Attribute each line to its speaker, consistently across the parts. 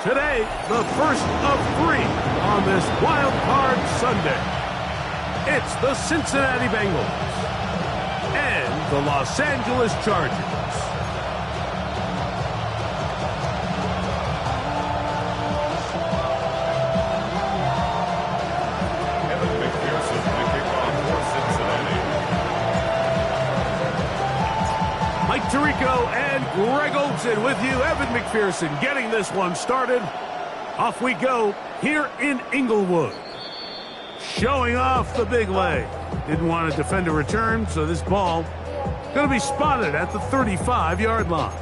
Speaker 1: Today, the first of 3 on this Wild Card Sunday. It's the Cincinnati Bengals and the Los Angeles Chargers.
Speaker 2: Evan McPherson, the kickoff for Cincinnati.
Speaker 1: Mike Tirico and Greg Olsen with you. Evan McPherson getting this one started. Off we go here in Inglewood. Showing off the big leg. Didn't want to defend a return, so this ball going to be spotted at the 35-yard line.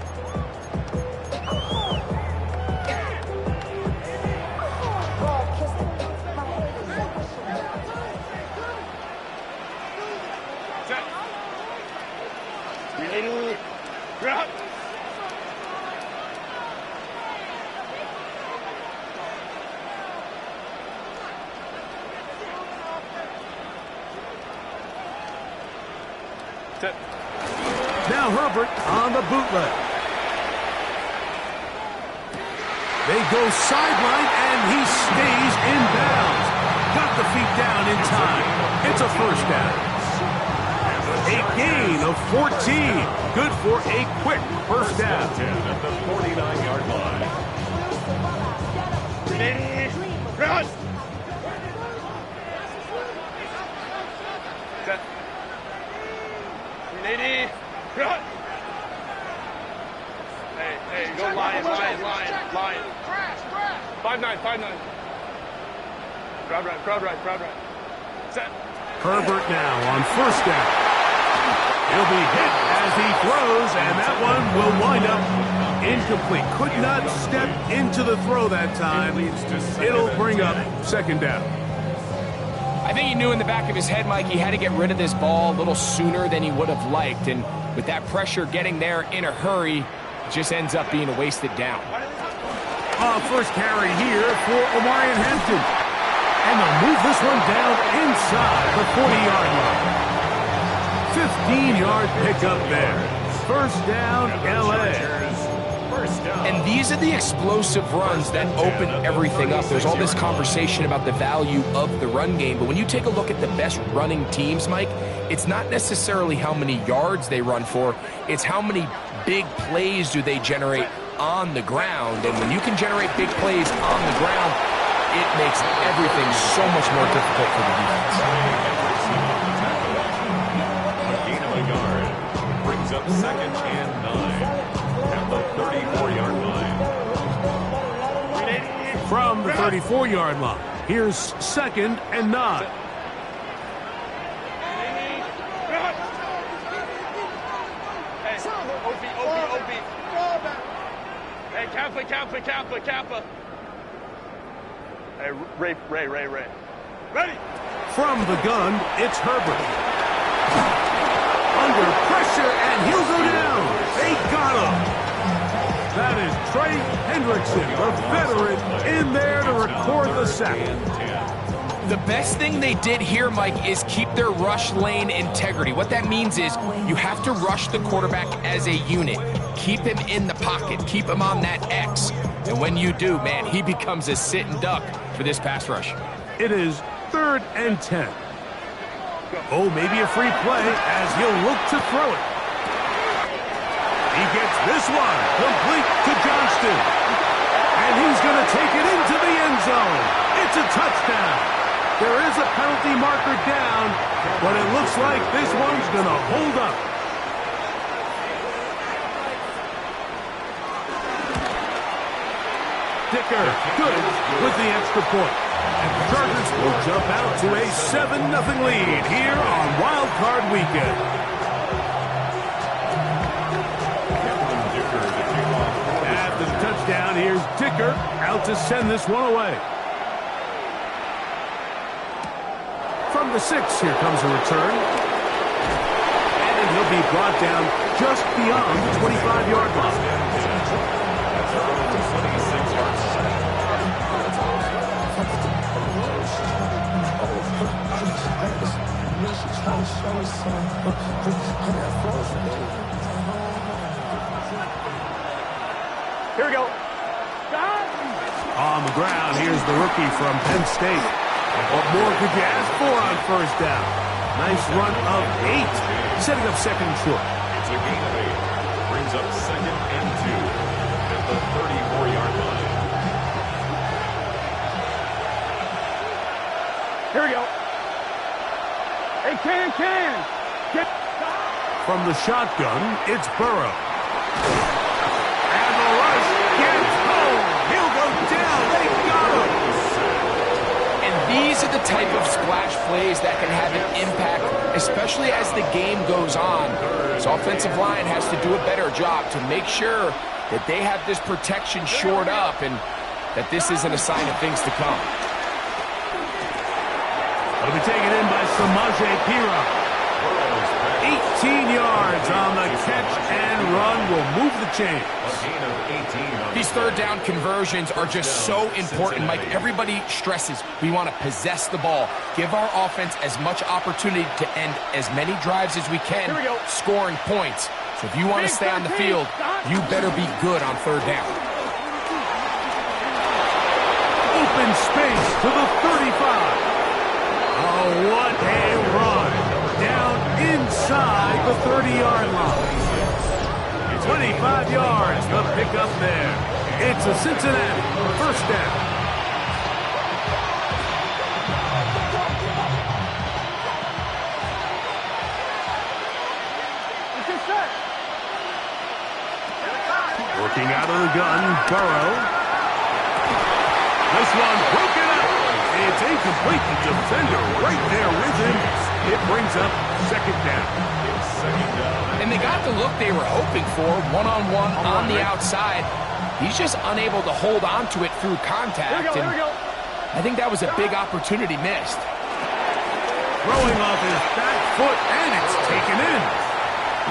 Speaker 1: Now Herbert on the bootleg. They go sideline, and he stays in bounds. Got the feet down in time. It's a first down. A gain of 14. Good for a quick first down.
Speaker 2: At the 49-yard line.
Speaker 3: Run! Run! Hey, go Lion. 5-9. Crowd right. Set.
Speaker 1: Herbert now on first down. He'll be hit as he throws, and that one will wind up incomplete. Could not step into the throw that time. It'll bring up second down.
Speaker 4: I think he knew in the back of his head, Mike, he had to get rid of this ball a little sooner than he would have liked. And with that pressure getting there in a hurry, it just ends up being a wasted down.
Speaker 1: First carry here for Omarion Hampton. And they'll move this one down inside the 40-yard line. 15-yard pickup there. First down, L.A.
Speaker 4: And these are the explosive runs that open everything up. There's all this conversation about the value of the run game, but when you take a look at the best running teams, Mike, it's not necessarily how many yards they run for, it's how many big plays do they generate on the ground. And when you can generate big plays on the ground, it makes everything so much more difficult for the defense.
Speaker 2: A gain of a yard brings up 2nd and 9 at the 34-yard line.
Speaker 1: From the 34-yard line, here's 2nd and 9.
Speaker 3: OB. Hey, Kappa. Hey, Ray. Ready?
Speaker 1: From the gun, it's Herbert. Under pressure, and he'll go down. They got him. That is Trey Hendrickson, the veteran, in there to record the sack.
Speaker 4: The best thing they did here, Mike, is keep their rush lane integrity. What that means is you have to rush the quarterback as a unit. Keep him in the pocket. Keep him on that X. And when you do, man, he becomes a sitting duck for this pass rush.
Speaker 1: It is 3rd and 10. Oh, maybe a free play as he'll look to throw it. He gets this one complete to Johnston. And he's going to take it into the end zone. It's a touchdown. There is a penalty marker down, but it looks like this one's going to hold up. Dicker, good with the extra point. And the Chargers will jump out to a 7-0 lead here on Wild Card Weekend. After the touchdown, here's Dicker out to send this one away. From the 6, here comes a return. And he'll be brought down just beyond the 25-yard line.
Speaker 3: Here we go.
Speaker 1: On the ground, here's the rookie from Penn State. What more could you ask for on first down? Nice run of 8, setting up second and short.
Speaker 2: It's a gain of 8. Brings up second and 2 at the 34-yard line.
Speaker 3: Here we go. Hey, Can.
Speaker 1: From the shotgun, it's Burrow. And the rush gets home. He'll go down. They got him.
Speaker 4: And these are the type of splash plays that can have an impact, especially as the game goes on. This offensive line has to do a better job to make sure that they have this protection shored up and that this isn't a sign of things to come.
Speaker 1: It'll be taken in by Samaje Perine. 18 yards on the catch and run will move the chains.
Speaker 4: These third down conversions are just so important, Mike. Everybody stresses we want to possess the ball, give our offense as much opportunity to end as many drives as we can, scoring points. So if you want to stay on the field, you better be good on third down.
Speaker 1: Open space to the 35. Oh, what a run. Down inside the 30-yard line. 25 yards, the pickup there. It's a Cincinnati first down. Working out of the gun, Burrow. This one broken up. It's incomplete. The defender right there with him. It brings up second down.
Speaker 4: And they got the look they were hoping for, one-on-one on the outside. He's just unable to hold on to it through contact. And I think that was a big opportunity missed.
Speaker 1: Throwing off his back foot, and it's taken in.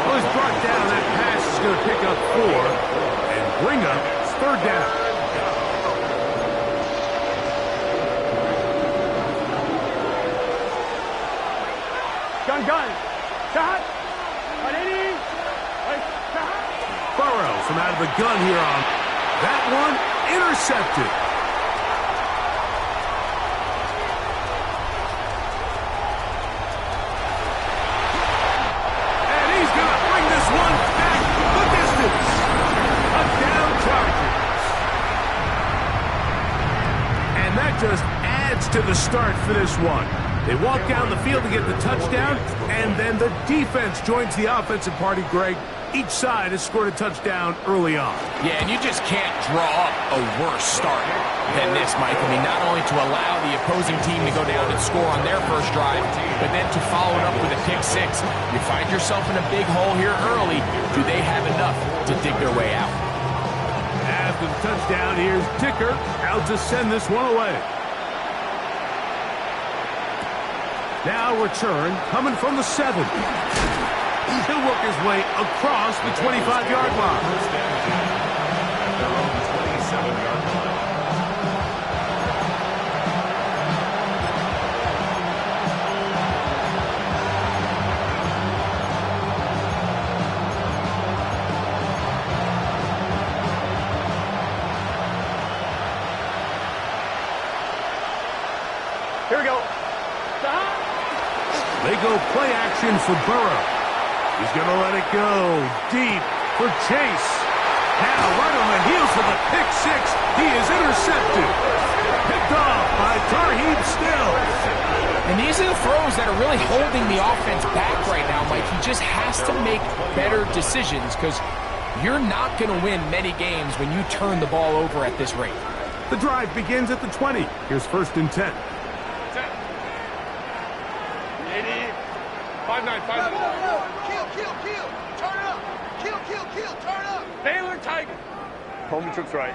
Speaker 1: Well, he's brought down. That pass is going to pick up 4 and bring up third down.
Speaker 3: Gun. Shot.
Speaker 1: Burrow from out of the gun here on that one. Intercepted. And he's going to bring this one back the distance. Touchdown Chargers. And that just adds to the start for this one. They walk down the field to get the touchdown, and then the defense joins the offensive party, Greg. Each side has scored a touchdown early on.
Speaker 4: Yeah, and you just can't draw up a worse start than this, Mike. I mean, not only to allow the opposing team to go down and score on their first drive, but then to follow it up with a pick six. You find yourself in a big hole here early. Do they have enough to dig their way out?
Speaker 1: After the touchdown, here's Dicker out to send this one away. Now return coming from the 7. He'll work his way across the 25-yard line.
Speaker 2: At their own 27-yard line.
Speaker 3: Here we go.
Speaker 1: They go play action for Burrow. He's going to let it go deep for Chase. Now right on the heels of the pick six. He is intercepted. Picked off by Tarheeb Still.
Speaker 4: And these are the throws that are really holding the offense back right now, Mike. He just has to make better decisions because you're not going to win many games when you turn the ball over at this rate.
Speaker 1: The drive begins at the 20. Here's first and 10.
Speaker 3: 5-9.
Speaker 5: Kill. Turn up. Kill. Turn up.
Speaker 3: Baylor Tiger. Coleman trips right.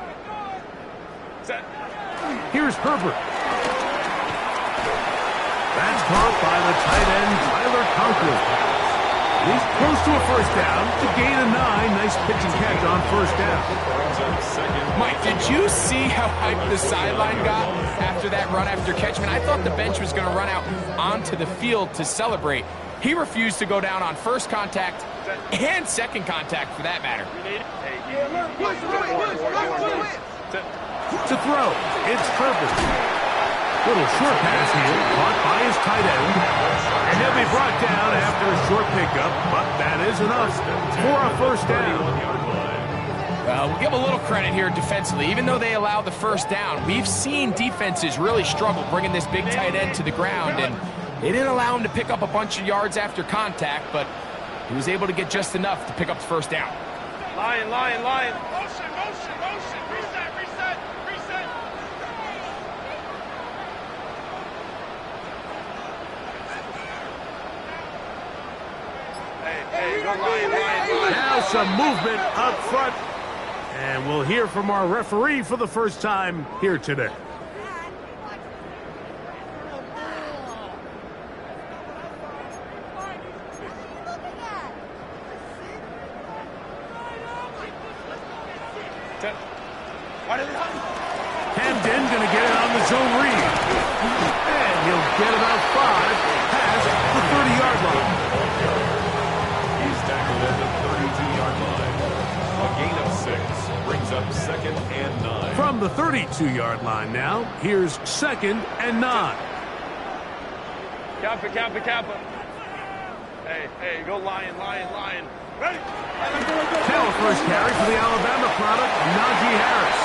Speaker 3: Set.
Speaker 1: Here's Herbert. That's caught by the tight end, Tyler Conklin. He's close to a first down. To gain a 9. Nice pitch and catch on first down.
Speaker 4: Mike, did you see how hyped the sideline got after that run after catch? I mean, I thought the bench was going to run out onto the field to celebrate. He refused to go down on first contact and second contact for that matter.
Speaker 1: To throw, it's Herbert. Little short pass here, caught by his tight end. And he'll be brought down after a short pickup, but that is enough for a first down.
Speaker 4: We'll give a little credit here defensively. Even though they allowed the first down, we've seen defenses really struggle bringing this big tight end to the ground, and they didn't allow him to pick up a bunch of yards after contact, but he was able to get just enough to pick up the first down.
Speaker 3: Lion.
Speaker 5: Motion. Reset.
Speaker 3: Hey, go Lion.
Speaker 1: Now some movement up front. And we'll hear from our referee for the first time here today. Camden going to get it on the zone read. And he'll get about 5 past the 30-yard line.
Speaker 2: He's tackled at the 32-yard line. A gain of 6 brings up 2nd and 9.
Speaker 1: From the 32-yard line now, here's 2nd and 9.
Speaker 3: Kappa. Hey, go Lion. Ready?
Speaker 1: Now a first carry for the Alabama product, Najee Harris.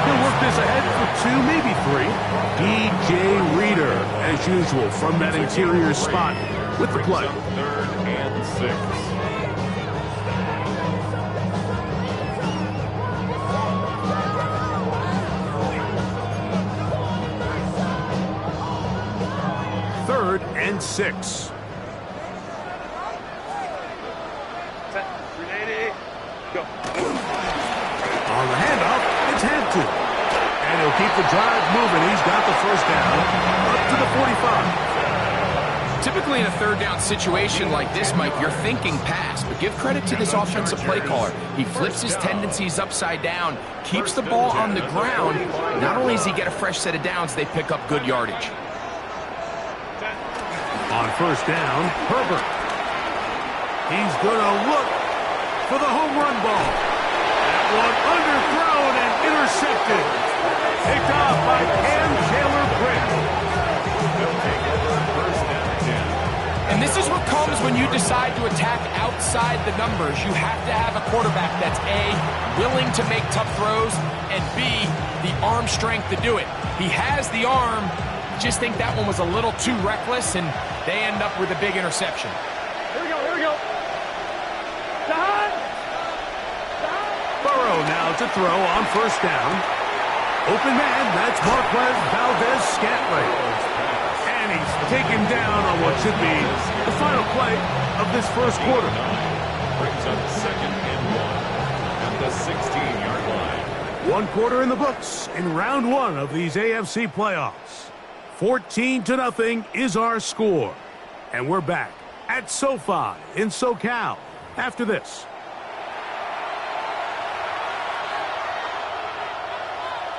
Speaker 1: He'll work this ahead for 2, maybe 3. DJ Reader, as usual, from that interior spot with the play.
Speaker 2: 3rd and 6.
Speaker 1: Third and 6.
Speaker 3: Go.
Speaker 1: On the handoff, it's Hampton. And he'll keep the drive moving. He's got the first down up to the 45.
Speaker 4: Typically in a third down situation like this, Mike, you're thinking pass, but give credit to this offensive play caller. He flips his tendencies upside down, keeps the ball on the ground. Not only does he get a fresh set of downs, they pick up good yardage.
Speaker 1: On first down, Herbert. He's going to look for the home run ball. That one underthrown and intercepted. Picked off by Cam Taylor-Britt.
Speaker 4: And this is what comes when you decide to attack outside the numbers. You have to have a quarterback that's A, willing to make tough throws, and B, the arm strength to do it. He has the arm. Just think that one was a little too reckless, and they end up with a big interception.
Speaker 3: Here we go.
Speaker 1: Burrow now to throw on first down. Open man, that's Marquez Valdez-Scantling. And he's taken down on what should be the final play of this first quarter.
Speaker 2: Brings up 2nd and 1 at the 16-yard line.
Speaker 1: 1 quarter in the books in round 1 of these AFC playoffs. 14-0 is our score. And we're back at SoFi in SoCal after this.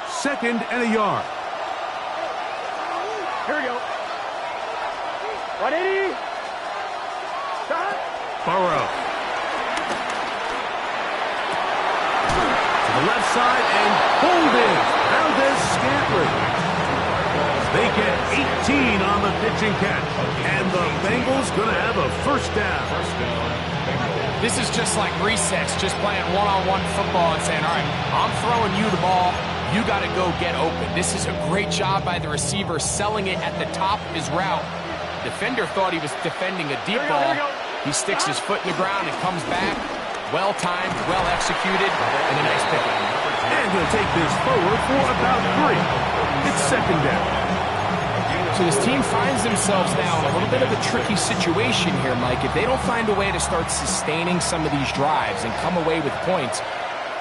Speaker 1: Second and a yard.
Speaker 3: Here we go. 180. Stop.
Speaker 1: Burrow. To the left side and holding Valdez-Scantling. They get 18 on the pitching catch. And the Bengals going to have a first down.
Speaker 4: This is just like recess, just playing one-on-one football and saying, all right, I'm throwing you the ball. You got to go get open. This is a great job by the receiver selling it at the top of his route. Defender thought he was defending a deep ball. He sticks his foot in the ground and comes back. Well-timed, well-executed, and a nice pickup.
Speaker 1: And he'll take this forward for about 3. It's second down.
Speaker 4: So this team finds themselves now in a little bit of a tricky situation here, Mike. If they don't find a way to start sustaining some of these drives and come away with points,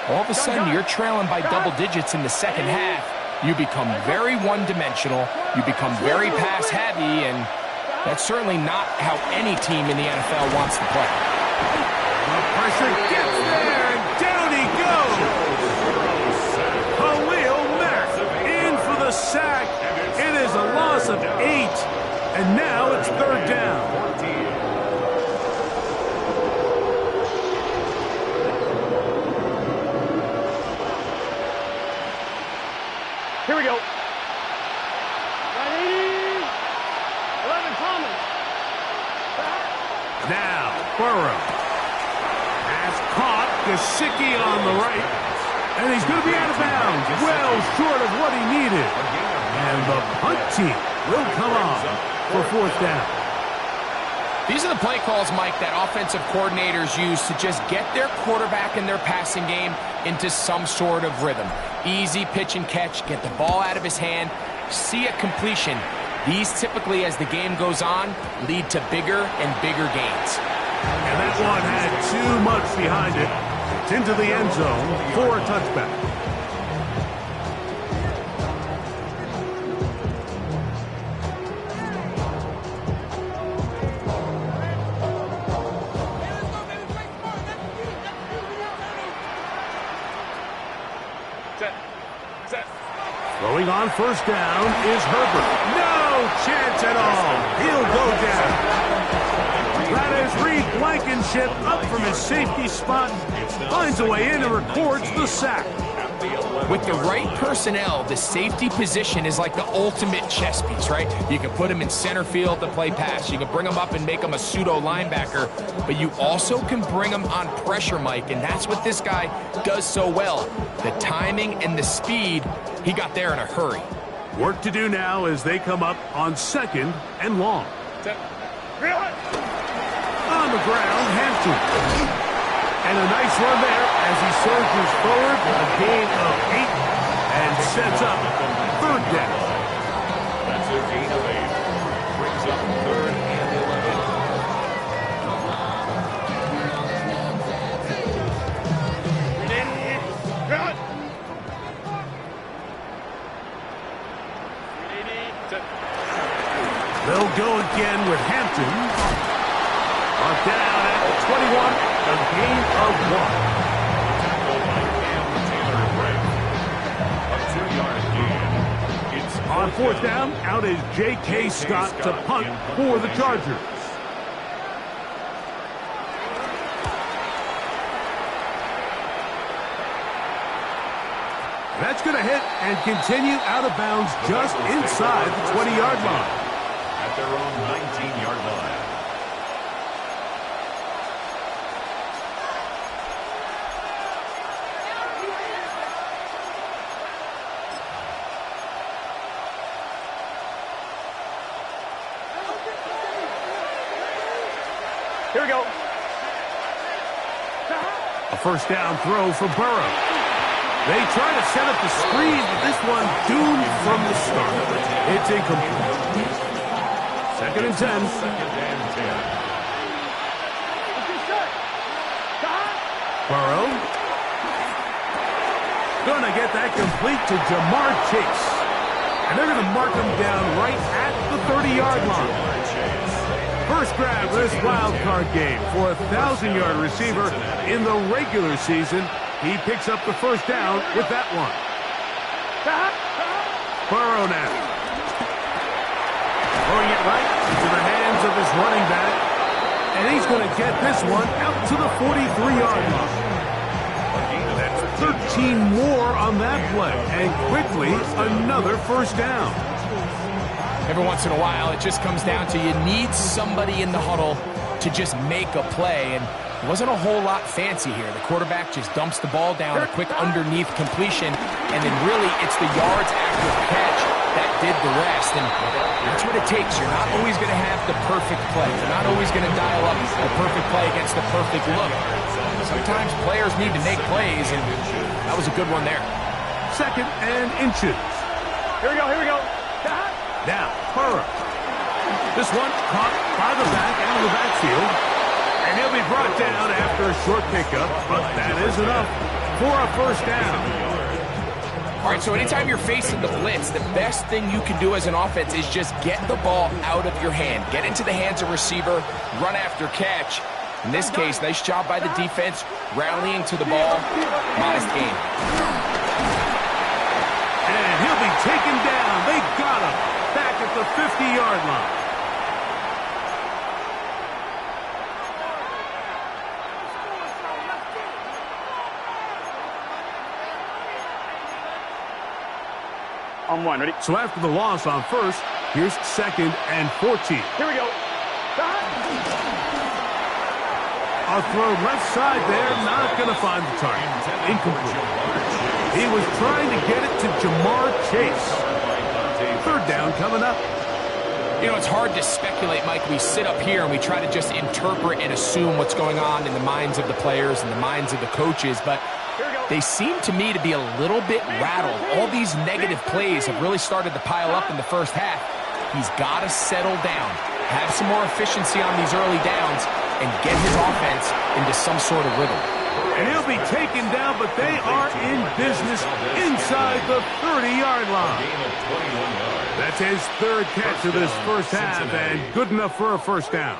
Speaker 4: all of a sudden you're trailing by double digits in the second half. You become very one-dimensional. You become very pass-heavy, and that's certainly not how any team in the NFL wants to play.
Speaker 1: The pressure gets there, and down he goes. Khalil Mack in for the sack. It is a loss of 8, and now it's third down.
Speaker 3: Here we go. 11 Thomas.
Speaker 1: Now, Burrow has caught Gesicki on the right, and he's going to be out of bounds, well short of what he needed. And the punt team will come on for fourth down.
Speaker 4: These are the play calls, Mike, that offensive coordinators use to just get their quarterback and their passing game into some sort of rhythm. Easy pitch and catch, get the ball out of his hand, see a completion. These typically, as the game goes on, lead to bigger and bigger gains.
Speaker 1: And that one had too much behind it. It's into the end zone for a touchback. Throwing on first down is Herbert. No chance at all. He'll go down. That is Reed Blankenship up from his safety spot. Finds a way in and records the sack.
Speaker 4: With the right personnel, the safety position is like the ultimate chess piece, right? You can put him in center field to play pass. You can bring him up and make him a pseudo linebacker, but you also can bring him on pressure, Mike, and that's what this guy does so well. The timing and the speed, he got there in a hurry.
Speaker 1: Work to do now as they come up on second and long. On the ground, Hampton. And a nice run there as he surges forward, a gain of 8, and sets up third down.
Speaker 2: That's a gain of 8. Brings up third and
Speaker 1: 11. They'll go again with Hampton. On down at 21, a gain of 1. On fourth down, out is J.K. Scott to punt for the Chargers. That's going to hit and continue out of bounds just inside the 20-yard line.
Speaker 2: At their own 19-yard line.
Speaker 3: Here we go.
Speaker 1: A first down throw for Burrow. They try to set up the screen, but this one doomed from the start. It's incomplete. Second and 10. Burrow. Gonna get that complete to Jamar Chase. And they're gonna mark him down right at the 30-yard line. First grab this wild card game for a 1,000-yard receiver in the regular season. He picks up the first down with that one. Burrow now. Throwing it right into the hands of his running back. And he's going to get this one out to the 43-yard line. That's 13 more on that play. And quickly, another first down.
Speaker 4: Every once in a while, it just comes down to you need somebody in the huddle to just make a play, and it wasn't a whole lot fancy here. The quarterback just dumps the ball down, a quick underneath completion, and then really it's the yards after the catch that did the rest, and that's what it takes. You're not always going to have the perfect play. You're not always going to dial up the perfect play against the perfect look. Sometimes players need to make plays, and that was a good one there.
Speaker 1: Second and inches.
Speaker 3: Here we go, here we go.
Speaker 1: Now, Burrow. This one caught by the back out of the backfield. And he'll be brought down after a short pickup, but that is enough for a first down.
Speaker 4: All right, so anytime you're facing the blitz, the best thing you can do as an offense is just get the ball out of your hand. Get into the hands of receiver, run after catch. In this case, nice job by the defense, rallying to the ball. Modest gain.
Speaker 1: And he'll be taken down. They got him back at the 50-yard line.
Speaker 3: On one, ready?
Speaker 1: So after the loss on first, here's 2nd and 14.
Speaker 3: Here we go.
Speaker 1: A throw left side there, not going to find the target. Incomplete. He was trying to get it to Jamar Chase. 3rd down coming up.
Speaker 4: You know, it's hard to speculate, Mike. We sit up here and we try to just interpret and assume what's going on in the minds of the players and the minds of the coaches, but they seem to me to be a little bit rattled. All these negative plays have really started to pile up in the first half. He's got to settle down, have some more efficiency on these early downs, and get his offense into some sort of rhythm.
Speaker 1: And he'll be taken down, but they are in business inside the 30-yard line. That's his 3rd catch of this first half, and good enough for a first down.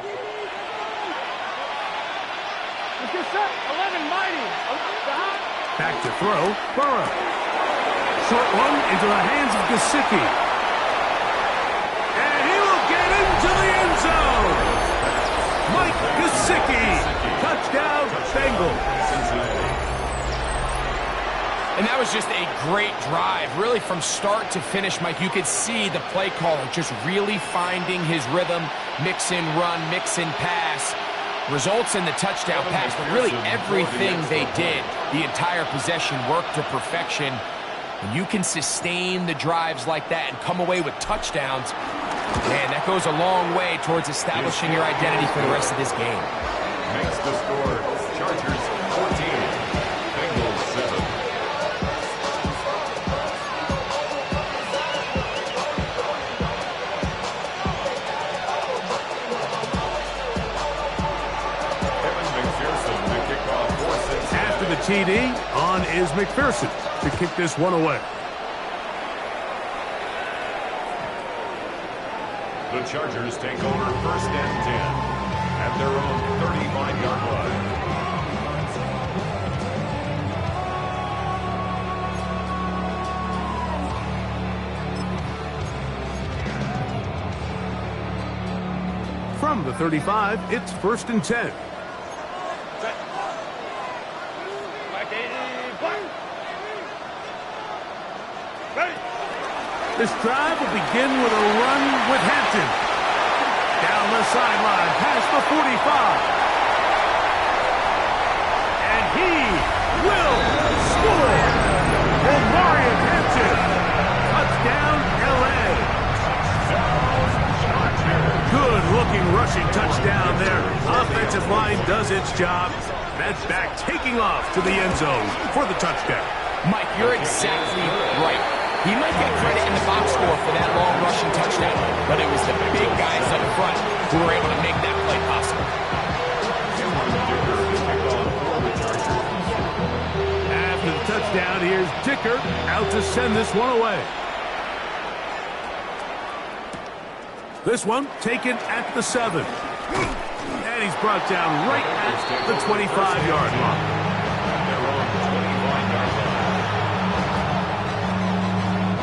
Speaker 5: Let's get set. 11, mighty.
Speaker 1: Back to throw, Burrow. Short one into the hands of Gesicki. And he will get into the end zone. Mike Gesicki. Touchdown, Bengals.
Speaker 4: And that was just a great drive. Really from start to finish, Mike, you could see the play caller just really finding his rhythm. Mix in run, mix in pass. Results in the touchdown pass, but really everything they did, the entire possession worked to perfection. When you can sustain the drives like that and come away with touchdowns, man, that goes a long way towards establishing your identity for the rest of this game.
Speaker 2: Makes the score. Chargers 14, Bengals 7.
Speaker 1: After the TD, on is McPherson to kick this one away.
Speaker 2: The Chargers take over 1st and 10 at their own 35-yard line.
Speaker 1: From the 35, it's 1st and 10. This drive will begin with a run with Hampton. Down the sideline, past the 45. And he will score. Omarion Hampton. Touchdown, L.A. Good-looking rushing touchdown there. Offensive line does its job. That's back taking off to the end zone for the touchdown.
Speaker 4: Mike, you're exactly right. He might get credit in the box score for that long rushing touchdown, but it was the big guys up front who were able to make that play possible.
Speaker 1: After the touchdown, here's Dicker out to send this one away. This one taken at the 7. And he's brought down right at the 25-yard line.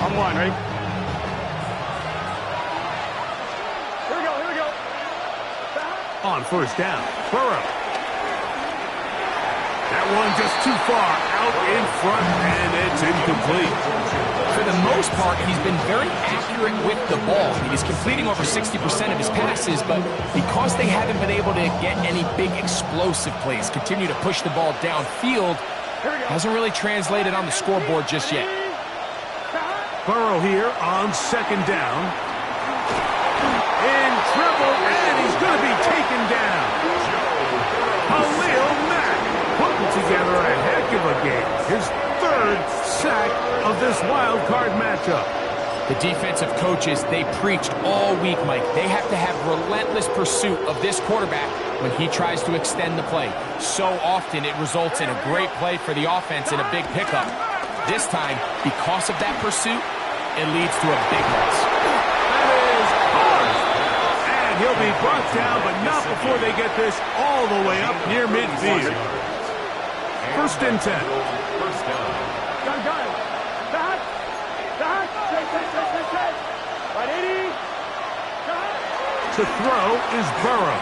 Speaker 3: On one, ready? Here we go.
Speaker 1: On 1st down, Burrow. That one just too far out in front, and it's incomplete.
Speaker 4: For the most part, he's been very accurate with the ball. He's completing over 60% of his passes, but because they haven't been able to get any big explosive plays, continue to push the ball downfield, hasn't really translated on the scoreboard just yet.
Speaker 1: Burrow here on 2nd down. In trouble, and he's going to be taken down. Khalil Mack putting together a heck of a game. His 3rd sack of this wild card matchup.
Speaker 4: The defensive coaches, they preached all week, Mike. They have to have relentless pursuit of this quarterback when he tries to extend the play. So often it results in a great play for the offense and a big pickup. This time, because of that pursuit, it leads to a big loss.
Speaker 1: That is hard. And he'll be brought down, but not before they get this all the way up near midfield. 1st and 10.
Speaker 2: First down.
Speaker 5: Gun. Back. Right, 80.
Speaker 1: To throw is Burrow.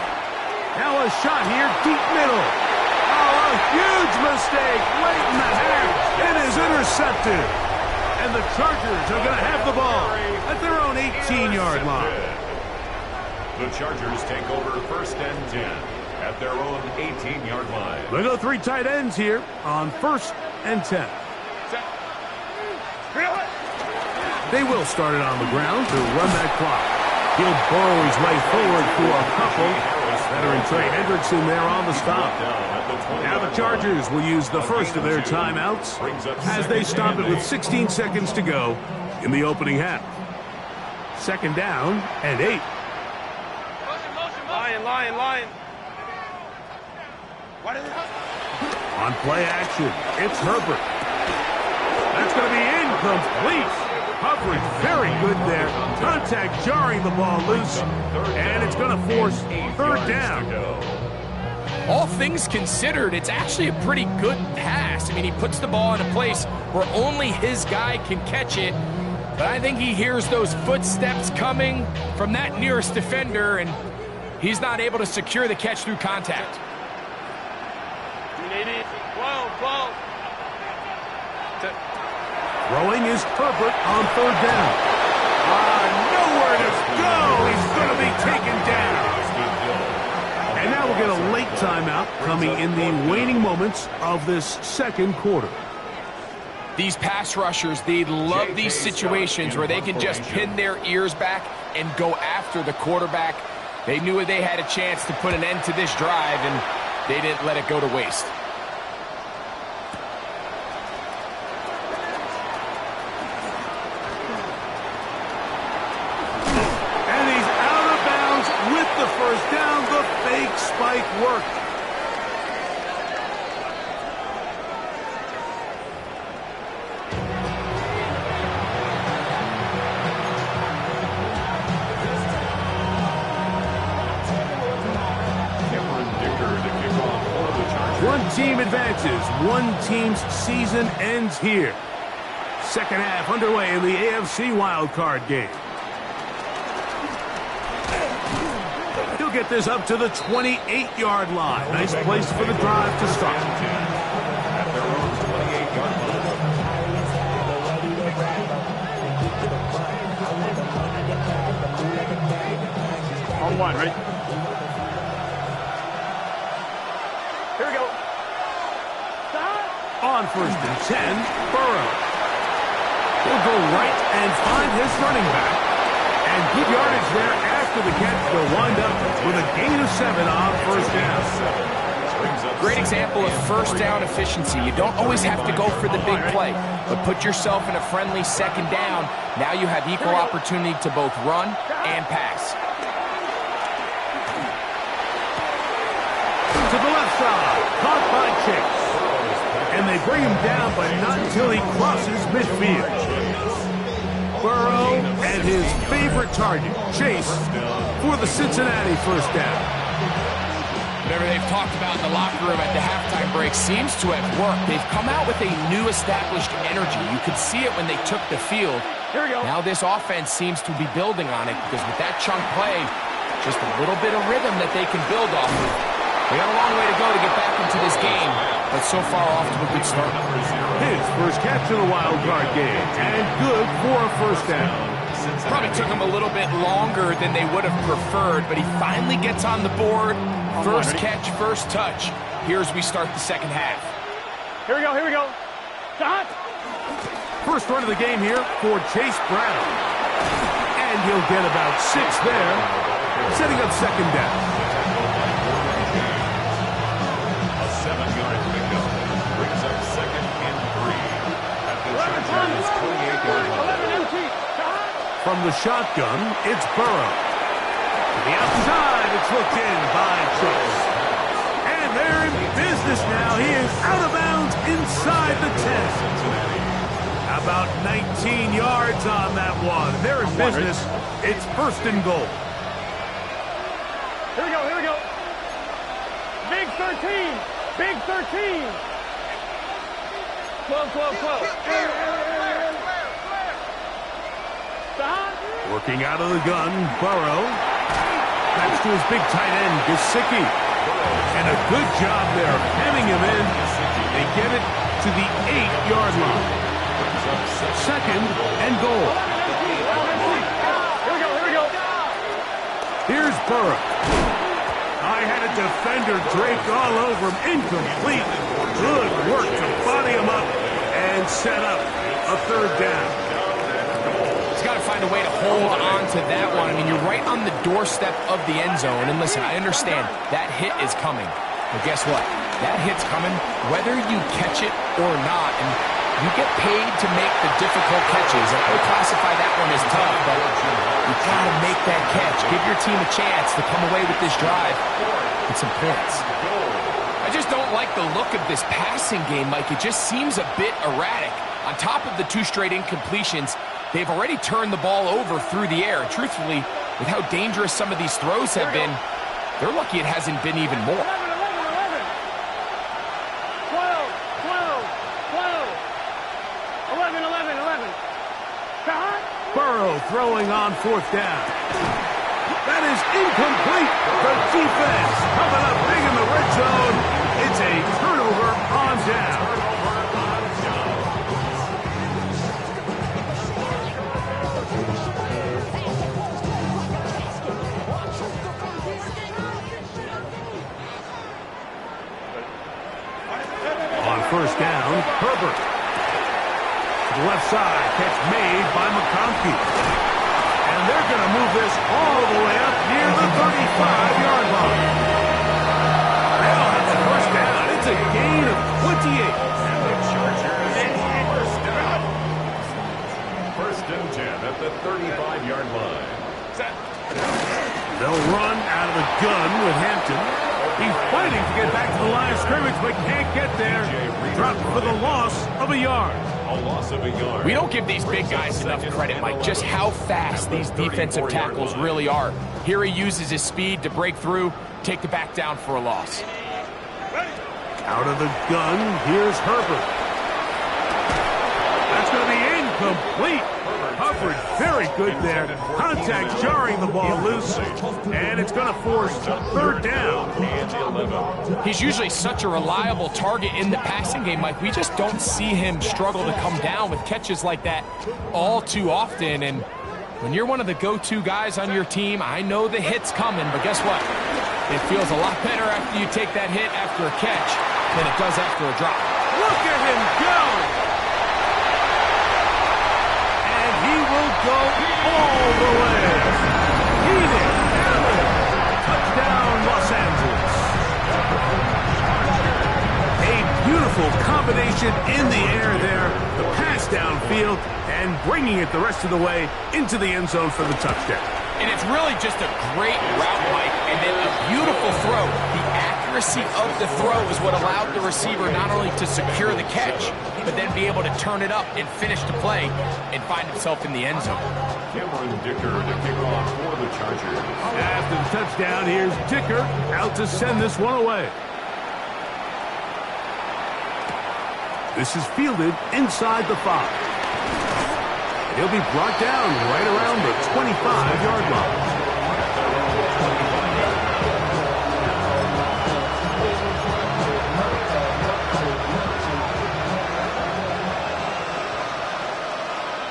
Speaker 1: Now a shot here, deep middle. Oh, a huge mistake late in the half. It is intercepted. And the Chargers are going to have the ball. 18-yard line.
Speaker 2: The Chargers take over 1st and 10 at their own 18-yard line.
Speaker 1: They go 3 tight ends here on 1st and 10. They will start it on the ground to run that clock. He'll burrow his way forward for a couple. Veteran Trey Hendrickson there on the stop. Now the Chargers will use the first of their timeouts as they stop it with 16 seconds to go in the opening half. 2nd down and 8.
Speaker 5: Lion.
Speaker 1: On play action, it's Herbert. That's going to be incomplete. Coverage very good there. Contact jarring the ball loose, and it's going to force 3rd down.
Speaker 4: All things considered, it's actually a pretty good pass. I mean, he puts the ball in a place where only his guy can catch it. But I think he hears those footsteps coming from that nearest defender, and he's not able to secure the catch through contact.
Speaker 1: Throwing is Herbert on 3rd down. Nowhere to go. He's going to be taken down. And now we'll get a late timeout coming in the waning moments of this 2nd quarter.
Speaker 4: These pass rushers, they love these situations where they can just pin their ears back and go after the quarterback. They knew they had a chance to put an end to this drive, and they didn't let it go to waste.
Speaker 1: And he's out of bounds with the 1st down. The fake spike worked. One team advances. One team's season ends here. 2nd half underway in the AFC wildcard game. He'll get this up to the 28-yard line. Nice place for the drive to start.
Speaker 2: At their own 28-yard line.
Speaker 3: On 1, right? Here we go.
Speaker 1: On 1st and 10, Burrow. He'll go right and find his running back. And good yardage there after the catch. They'll wind up with a gain of 7 on 1st down.
Speaker 4: Great example of 1st down efficiency. You don't always have to go for the big play, but put yourself in a friendly 2nd down. Now you have equal opportunity to both run and pass.
Speaker 1: To the left side, caught by Chase. And they bring him down, but not until he crosses midfield. Burrow and his favorite target, Chase, for the Cincinnati 1st down.
Speaker 4: Whatever they've talked about in the locker room at the halftime break seems to have worked. They've come out with a new established energy. You could see it when they took the field.
Speaker 5: Here we go.
Speaker 4: Now this offense seems to be building on it because with that chunk play, just a little bit of rhythm that they can build off of. They got a long way to go to get back into this game, but so far off to a good start.
Speaker 1: His first catch of the wild card game, and good for a 1st down.
Speaker 4: Probably took him a little bit longer than they would have preferred, but he finally gets on the board. First catch, first touch. Here as we start the 2nd half.
Speaker 5: Here we go. Stop.
Speaker 1: First run of the game here for Chase Brown. And he'll get about 6 there, setting up 2nd down.
Speaker 2: A 7-yard pickup brings up 2nd and 3 at the Chargers' 28-yard line.
Speaker 1: From the shotgun, it's Burrow. To the outside, it's hooked in by Chase. And they're in business now. He is out of bounds inside the 10. About 19 yards on that one. They're in business. It's 1st and goal.
Speaker 5: Here we go. Big 13. Big 13. 12. Stop.
Speaker 1: Working out of the gun, Burrow. That's to his big tight end, Gesicki. And a good job there, hemming him in. They get it to the 8-yard line. 2nd and goal. Burrow. I had a defender draped all over him. Incomplete. Good work to body him up and set up a third down.
Speaker 4: He's got to find a way to hold on to that one. I mean, you're right on the doorstep of the end zone. And listen, I understand that hit is coming. But guess what? That hit's coming whether you catch it or not. And you get paid to make the difficult catches. I would classify that one as tough, but you got to make that catch. Give your team a chance to come away with this drive with some points. I just don't like the look of this passing game, Mike. It just seems a bit erratic. On top of the 2 straight incompletions, they've already turned the ball over through the air. Truthfully, with how dangerous some of these throws have been, they're lucky it hasn't been even more.
Speaker 5: 11.
Speaker 1: Burrow throwing on 4th down. That is incomplete. The defense coming up big in the red zone. It's a turnover on down. On 1st down, Herbert. To the left side, catch made by McConkey. And they're going to move this all the way up near the 35-yard line. Well, that's a 1st down. It's a gain of 28.
Speaker 2: And the Chargers first down. 1st and 10 at the 35-yard line.
Speaker 1: They'll run out of the gun with Hampton. He's fighting to get back to the line of scrimmage, but can't get there. Dropped for the loss of a yard.
Speaker 2: A loss of a yard.
Speaker 4: We don't give these big guys enough credit, Mike, just how fast these defensive tackles really are. Here he uses his speed to break through, take the back down for a loss.
Speaker 1: Out of the gun, here's Herbert. That's going to be incomplete. Coverage very good there. Contact jarring the ball loose, and it's going to force 3rd down.
Speaker 4: He's usually such a reliable target in the passing game, Mike. We just don't see him struggle to come down with catches like that all too often. And when you're one of the go-to guys on your team, I know the hit's coming, but guess what? It feels a lot better after you take that hit after a catch than it does after a drop.
Speaker 1: Look at him go! He will go all the way. Keenan Allen. Touchdown, Los Angeles. A beautiful combination in the air there. The pass downfield and bringing it the rest of the way into the end zone for the touchdown.
Speaker 4: And it's really just a great route, Mike, and then a beautiful throw. The accuracy of the throw is what allowed the receiver not only to secure the catch, but then be able to turn it up and finish the play and find himself in the end zone.
Speaker 2: Cameron Dicker to kick off for the Chargers.
Speaker 1: After the touchdown, here's Dicker out to send this one away. This is fielded inside the 5. He'll be brought down right around the 25-yard line.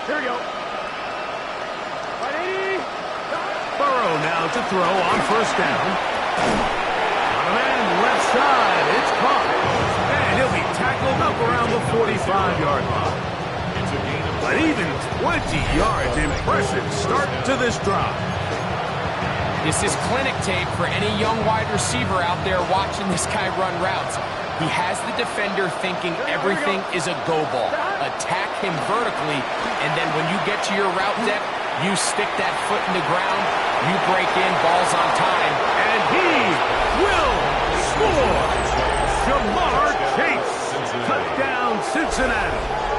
Speaker 5: Here we go. 180.
Speaker 1: Burrow now to throw on 1st down. On a man left side. It's caught. And he'll be tackled up around the 45-yard line. But even 20 yards, impressive start to this drive.
Speaker 4: This is clinic tape for any young wide receiver out there watching this guy run routes. He has the defender thinking everything is a go ball. Attack him vertically, and then when you get to your route depth, you stick that foot in the ground, you break in, balls on time.
Speaker 1: And he will score! Jamar Chase, touchdown Cincinnati.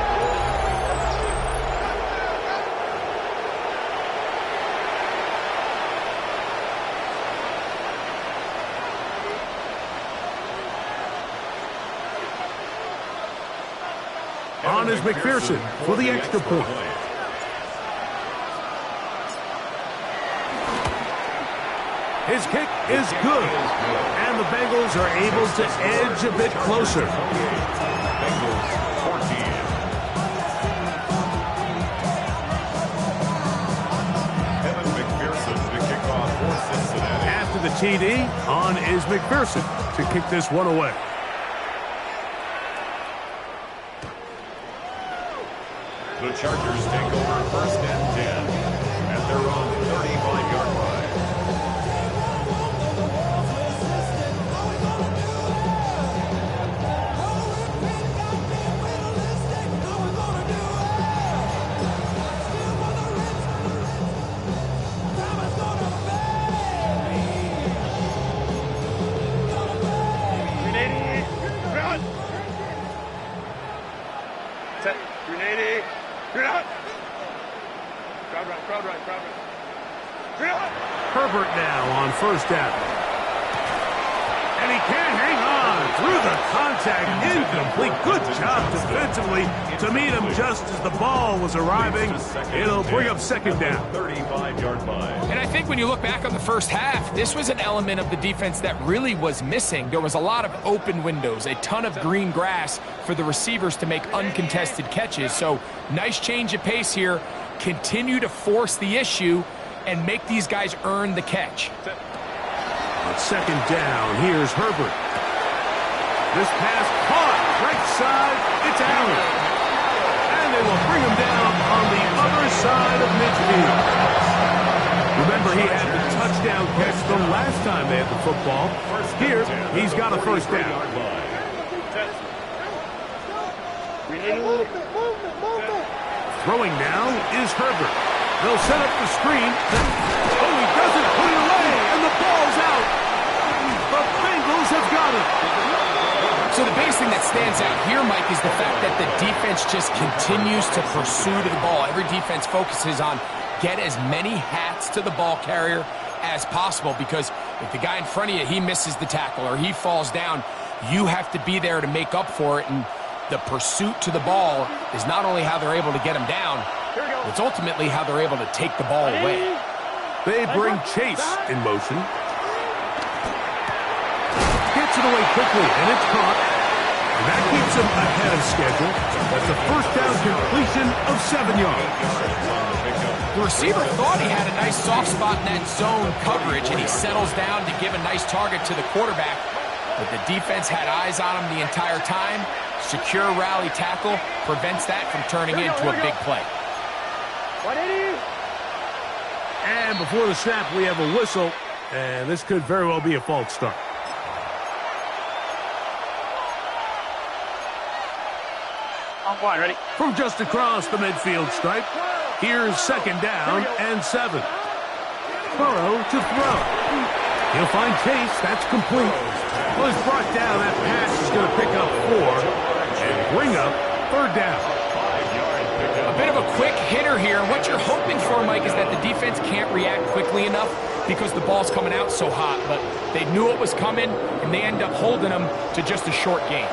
Speaker 1: On is McPherson for the extra point. His kick is good, and the Bengals are able to edge a bit closer.
Speaker 2: Bengals 14. Evan McPherson to kick off for Cincinnati.
Speaker 1: TD. On is McPherson to kick this one away.
Speaker 2: The Chargers take over 1st and 10 at their own 35-yard line.
Speaker 1: Herbert now on 1st down. And he can't hang on through the contact. Incomplete. Good job defensively to meet him just as the ball was arriving. It'll bring up 2nd down.
Speaker 2: 35-yard line.
Speaker 4: And I think when you look back on the first half, this was an element of the defense that really was missing. There was a lot of open windows, a ton of green grass for the receivers to make uncontested catches. So nice change of pace here. Continue to force the issue and make these guys earn the catch.
Speaker 1: On 2nd down, here's Herbert. This pass caught. Right side, it's Allen. And they will bring him down on the other side of midfield. Remember, he had the touchdown catch from last time they had the football. Here, he's got a 1st down. Throwing now is Herbert. They'll set up the screen. Oh, he doesn't put it away, and the ball's out. The Bengals have got it.
Speaker 4: So the biggest thing that stands out here, Mike, is the fact that the defense just continues to pursue to the ball. Every defense focuses on get as many hats to the ball carrier as possible, because if the guy in front of you, he misses the tackle or he falls down, you have to be there to make up for it. And the pursuit to the ball is not only how they're able to get him down, it's ultimately how they're able to take the ball away.
Speaker 1: They bring Chase in motion. Gets it away quickly, and it's caught. And that keeps him ahead of schedule. That's a 1st down completion of 7 yards.
Speaker 4: The receiver thought he had a nice soft spot in that zone coverage, and he settles down to give a nice target to the quarterback. But the defense had eyes on him the entire time. Secure rally tackle prevents that from turning into a big play.
Speaker 1: And before the snap, we have a whistle, and this could very well be a false start.
Speaker 5: On 1, ready?
Speaker 1: From just across the midfield stripe, here's 2nd down and 7. Burrow to throw. He'll find Chase. That's complete. Well, he's brought down. That pass is going to pick up 4 and bring up 3rd down.
Speaker 4: A bit of a quick hitter here. What you're hoping for, Mike, is that the defense can't react quickly enough because the ball's coming out so hot. But they knew it was coming, and they end up holding them to just a short gain.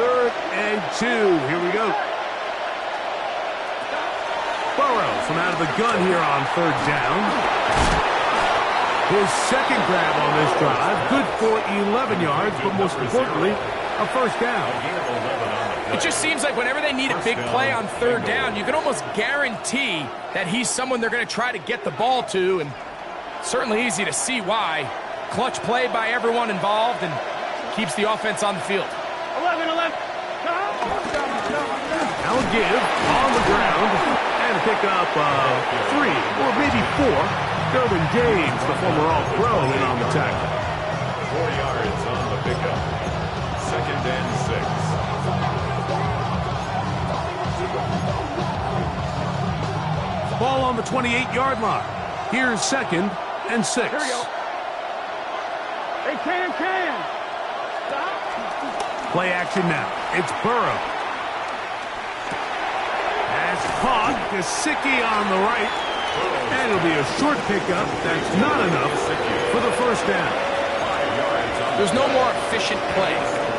Speaker 1: 3rd and 2. Here we go. Burrow from out of the gun here on 3rd down. His 2nd grab on this drive. Good for 11 yards, but most importantly, a 1st down.
Speaker 4: It just seems like whenever they need a big play on 3rd down, you can almost guarantee that he's someone they're going to try to get the ball to, and certainly easy to see why. Clutch play by everyone involved and keeps the offense on the field.
Speaker 5: 11.
Speaker 1: Now a give on the ground and pick up 3 or maybe 4. Derwin James, the former All-Pro, in on the tackle.
Speaker 2: 4 yards on the pickup. 2nd and 6.
Speaker 1: Ball on the 28-yard line. Here's 2nd and 6.
Speaker 5: Here we go. Hey, can. Stop.
Speaker 1: Play action now. It's Burrow. That's caught. Gesicki on the right. And it'll be a short pickup. That's not enough for the 1st down.
Speaker 4: There's no more efficient play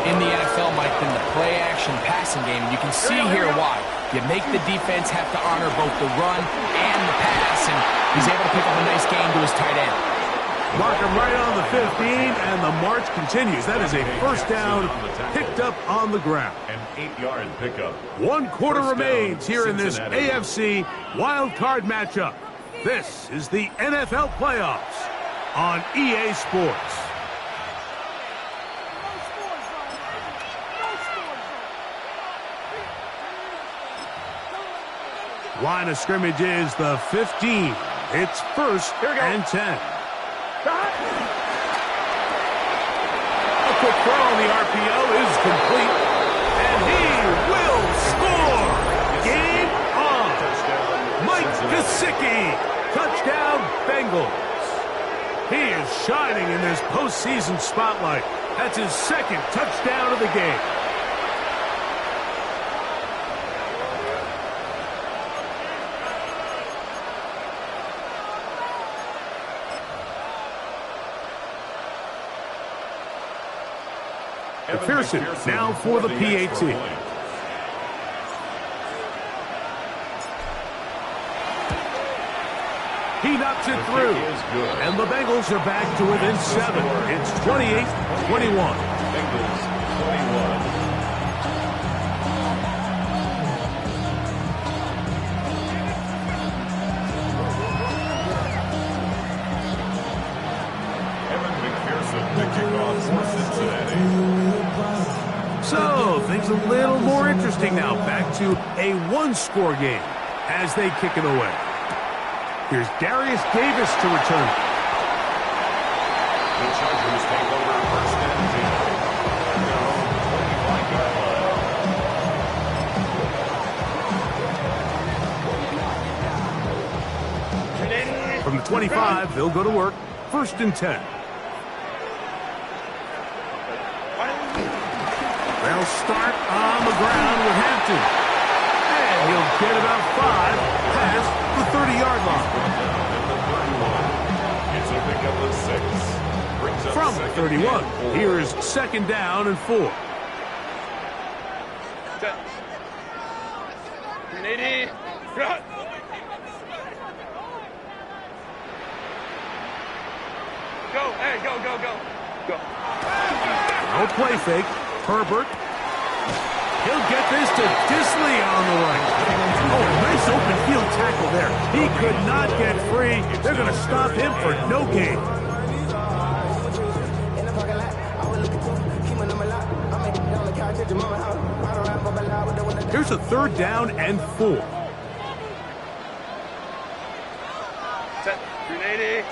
Speaker 4: in the NFL, Mike, than the play-action passing game. You can see here why. You make the defense have to honor both the run and the pass, and he's able to pick up a nice gain to his tight end.
Speaker 1: Mark him right on the 15, and the march continues. That is a 1st down picked up on the ground.
Speaker 2: An 8-yard pickup.
Speaker 1: 1 quarter remains here in this AFC wild card matchup. This is the NFL playoffs. on EA Sports. Line of scrimmage is the 15. It's first and 10. A quick throw on the RPO is complete. And he will score. Game on. Mike Gesicki. Touchdown, Bengals. He is shining in this postseason spotlight. That's his second touchdown of the game. McPherson now for the PAT. He knocks it through. And the Bengals are back to within 7. It's 28-21.
Speaker 2: Bengals 21. Evan McPherson, the kickoff for Cincinnati.
Speaker 1: So, things a little more interesting now. Back to a one-score game as they kick it away. Here's Darius Davis to return.
Speaker 2: The Chargers take over first and 10. Their own 25-yard line.
Speaker 1: From the 25, they'll go to work. First and 10. They'll start on the ground with Hampton. And he'll get about 5 past the 30-yard line.
Speaker 2: It's a pickup of 6. Brings up
Speaker 1: From the 31, here's second down and 4.
Speaker 5: Go, hey, go.
Speaker 1: No play fake. Herbert. He'll get this to Disley on the right. Oh, nice open field tackle there. He could not get free. They're going to stop him for no gain. Here's a third down and 4.
Speaker 5: Set. 380.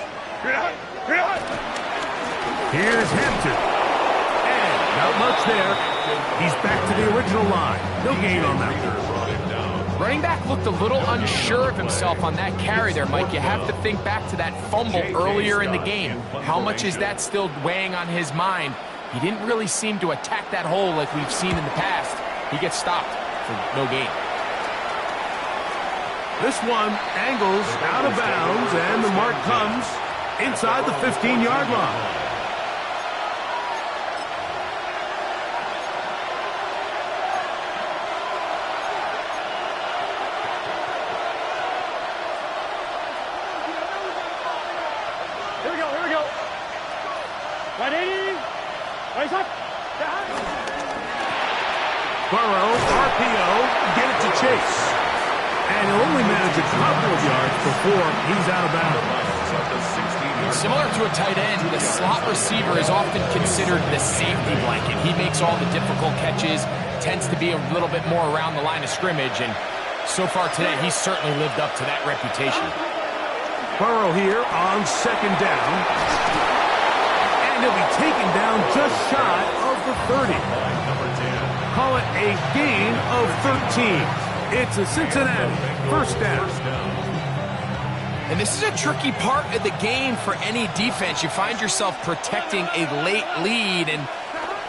Speaker 1: Here's Hampton. And not much there. He's back to the original line. No gain on that.
Speaker 4: Running back looked a little unsure of himself on that carry there, Mike. You have to think back to that fumble earlier in the game. How much is that still weighing on his mind? He didn't really seem to attack that hole like we've seen in the past. He gets stopped for no gain.
Speaker 1: This one angles out of bounds, and the mark comes inside the 15-yard line.
Speaker 5: Here we go. 180. Raise up.
Speaker 1: Burrow, RPO, get it to Chase. And he'll only manage a couple of yards before he's out of bounds.
Speaker 4: Similar to a tight end, the slot receiver is often considered the safety blanket. He makes all the difficult catches, tends to be a little bit more around the line of scrimmage, and so far today, he's certainly lived up to that reputation.
Speaker 1: Burrow here on second down. And he'll be taken down just shy of the 30. Call it a gain of 13. It's a Cincinnati first down.
Speaker 4: And this is a tricky part of the game for any defense. You find yourself protecting a late lead, and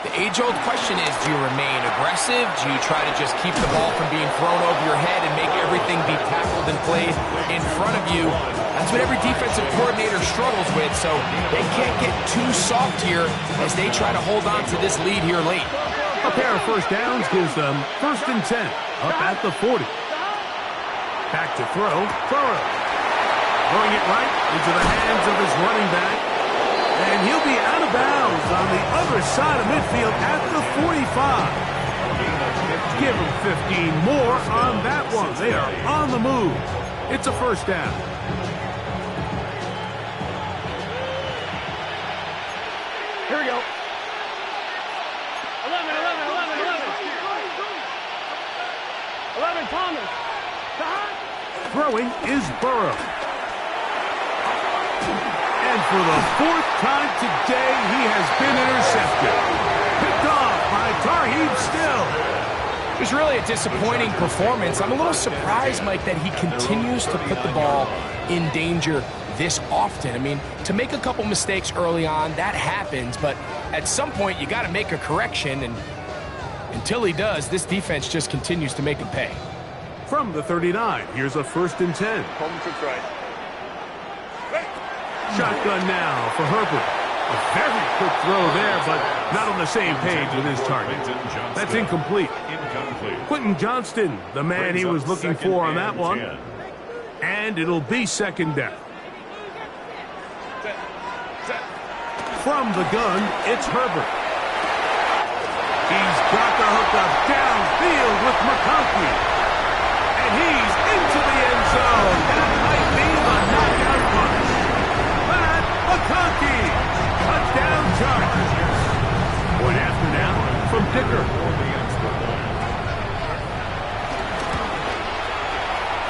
Speaker 4: the age-old question is, do you remain aggressive? Do you try to just keep the ball from being thrown over your head and make everything be tackled and played in front of you? That's what every defensive coordinator struggles with, so they can't get too soft here as they try to hold on to this lead here late.
Speaker 1: A pair of first downs gives them first and 10, up at the 40. Back to throw, Burrow. Throwing it right into the hands of his running back. And he'll be out of bounds on the other side of midfield at the 45. Give him 15 more on that one. They are on the move. It's a first down.
Speaker 5: Thomas.
Speaker 1: Throwing is Burrow. And for the fourth time today, he has been intercepted. Picked off by Tarheeb Still.
Speaker 4: It was really a disappointing performance. I'm a little surprised, Mike, that he continues to put the ball in danger this often. I mean, to make a couple mistakes early on, that happens, but at some point you got to make a correction, and until he does, this defense just continues to make him pay.
Speaker 1: From the 39, here's a 1st and 10.
Speaker 3: Coleman took right.
Speaker 1: Shotgun now for Herbert. A very quick throw there, but not on the same page with his target. That's incomplete. Quentin Johnston, the man he was looking for on that one. And it'll be 2nd down. From the gun, it's Herbert. He's got the hookup downfield with McConkey. And he's into the end zone. That might be the knockout punch. Matt McConkey. Touchdown Chargers. Point after now from Dicker.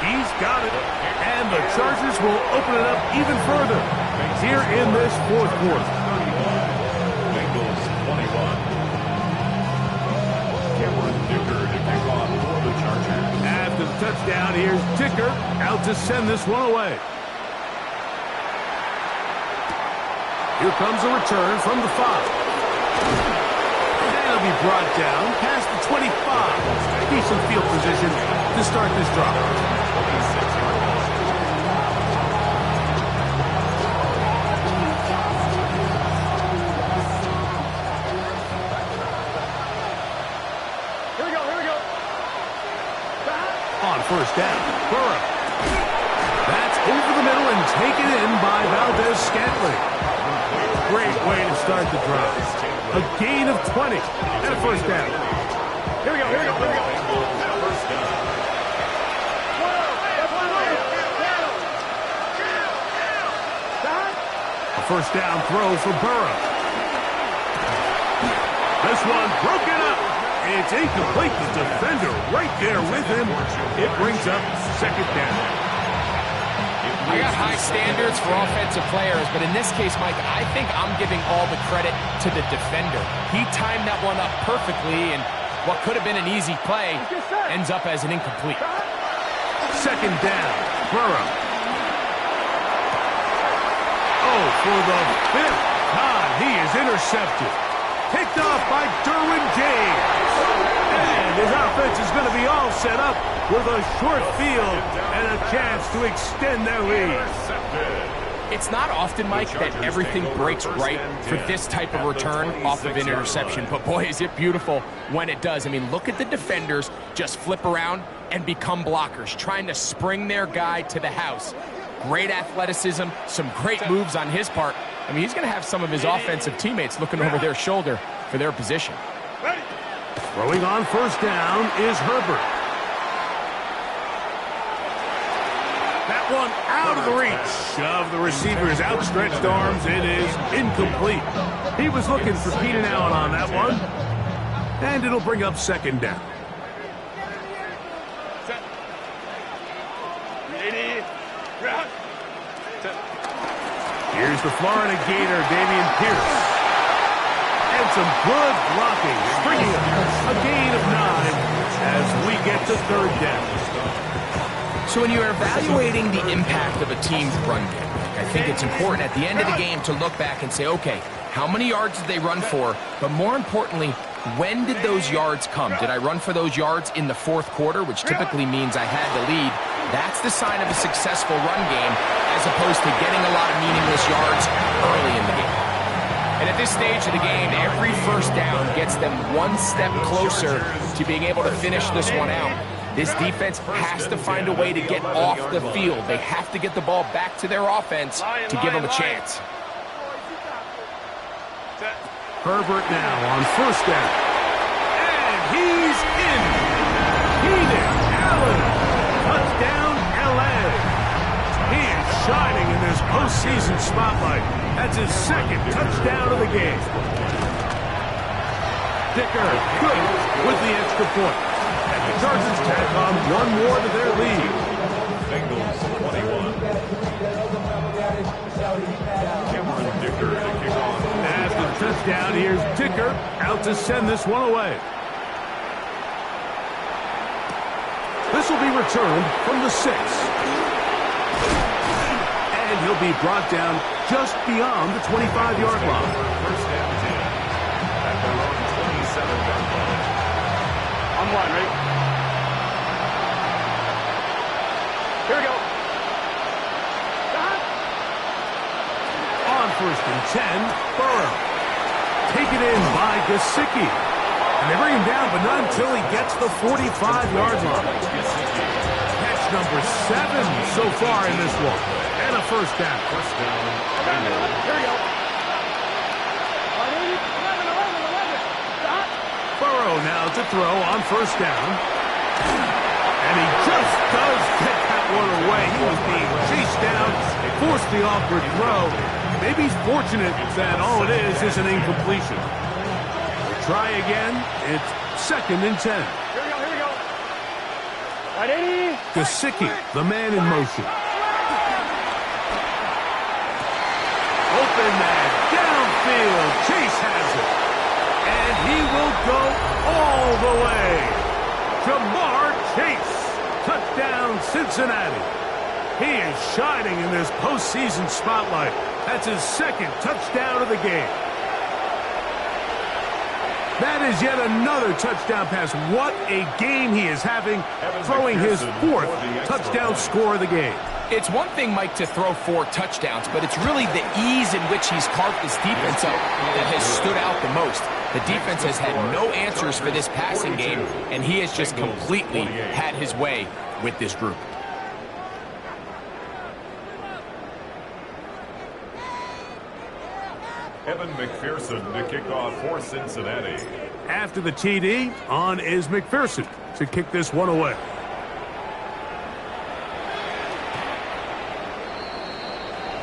Speaker 1: He's got it. And the Chargers will open it up even further here in this 4th quarter.
Speaker 2: Bengals 21. Cameron Dicker to kick off for the Chargers.
Speaker 1: After the touchdown, here's Dicker out to send this one away. Here comes a return from the 5. And it'll be brought down past the 25. Decent field position to start this drive.
Speaker 2: 26-yard loss.
Speaker 1: On 1st down, Burrow. That's over the middle and taken in by Valdez-Scantling. Great way to start the drive. A gain of 20 and a 1st down.
Speaker 5: Here we go.
Speaker 2: First down.
Speaker 1: A 1st down throw for Burrow. This one broken up. It's incomplete. The defender right there with him. It brings up 2nd down.
Speaker 4: I got high standards for offensive players, but in this case, Mike, I think I'm giving all the credit to the defender. He timed that one up perfectly, and what could have been an easy play ends up as an incomplete.
Speaker 1: 2nd down, Burrow. Oh, for the 5th time, he is intercepted. Picked off by Derwin James. And his offense is going to be all set up with a short field and a chance to extend their lead.
Speaker 4: It's not often, Mike, that everything breaks right for this type of return off of an interception. But boy, is it beautiful when it does. I mean, look at the defenders just flip around and become blockers, trying to spring their guy to the house. Great athleticism, some great moves on his part. I mean, he's going to have some of his offensive teammates looking over their shoulder for their position.
Speaker 1: Throwing on 1st down is Herbert. That one out of the reach of the receiver's outstretched arms. It is incomplete. He was looking for Keenan Allen on that one. And it'll bring up 2nd down. Here's the Florida Gator, Dameon Pierce. And some good blocking, bringing a gain of 9 as we get to 3rd down.
Speaker 4: So when you're evaluating the impact of a team's run game, I think it's important at the end of the game to look back and say, okay, how many yards did they run for? But more importantly, when did those yards come? Did I run for those yards in the 4th quarter, which typically means I had the lead? That's the sign of a successful run game, as opposed to getting a lot of meaningless yards early in the game. And at this stage of the game, every 1st down gets them one step closer to being able to finish this one out. This defense has to find a way to get off the field. They have to get the ball back to their offense to give them a chance.
Speaker 1: Herbert now on 1st down. And he's in. Keenan Allen. Touchdown, LA. He is shining in this postseason spotlight. That's his 2nd touchdown of the game. Dicker good with the extra point. And Chargers tack on one more to their lead.
Speaker 2: Bengals 21. Cameron Dicker to kick off.
Speaker 1: After the touchdown, here's Dicker out to send this one away. This will be returned from the 6. And he'll be brought down just beyond the 25-yard line.
Speaker 2: First and 10 at their own 27-yard line.
Speaker 3: I'm line, ready? Here we go.
Speaker 1: On first and 10, Burrow. Taken in by Gesicki. And they bring him down, but not until he gets the 45-yard line. Catch number 7 so far in this one. And a first down.
Speaker 2: First down.
Speaker 5: Here we go. 11.
Speaker 1: Burrow now to throw on first down. And he just does get that one away. He was being chased down, forced the awkward throw. Maybe he's fortunate that all it is an incompletion. Try again. It's second and 10.
Speaker 5: Here we go. Right, 80.
Speaker 1: Gesicki, the man in motion. Open man, downfield. Chase has it. And he will go all the way. Jamar Chase. Touchdown, Cincinnati. He is shining in this postseason spotlight. That's his second touchdown of the game. That is yet another touchdown pass. What a game he is having, throwing his 4th touchdown score of the game.
Speaker 4: It's one thing, Mike, to throw 4 touchdowns, but it's really the ease in which he's carved this defense up that has stood out the most. The defense has had no answers for this passing game, and he has just completely had his way with this group.
Speaker 2: Evan McPherson to kick off for Cincinnati.
Speaker 1: After the TD, on is McPherson to kick this one away.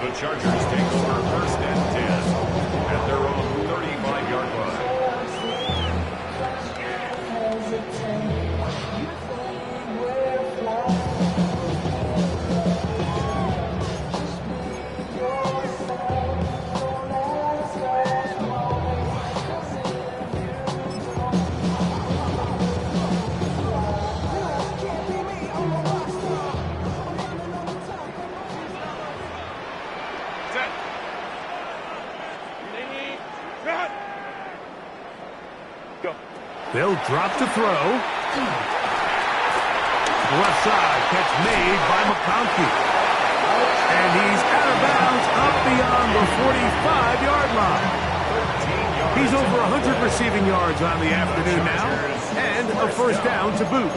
Speaker 2: The Chargers take over first and 10 at their own 35-yard line.
Speaker 1: They'll drop to throw. Left side catch made by McConkey. And he's out of bounds up beyond the 45-yard line. He's over 100 receiving yards on the afternoon now. And a first down to boot.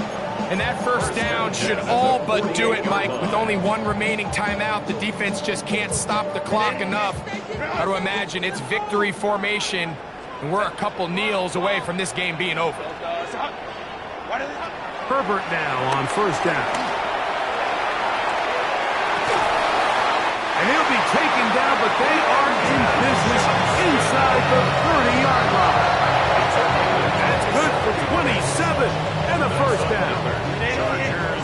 Speaker 4: And that first down should all but do it, Mike. With only one remaining timeout, the defense just can't stop the clock enough. Got to imagine it's victory formation. And we're a couple kneels away from this game being over.
Speaker 1: Herbert now on first down. And he'll be taken down, but they are in business inside the 30-yard line. That's good for 27 and a first down.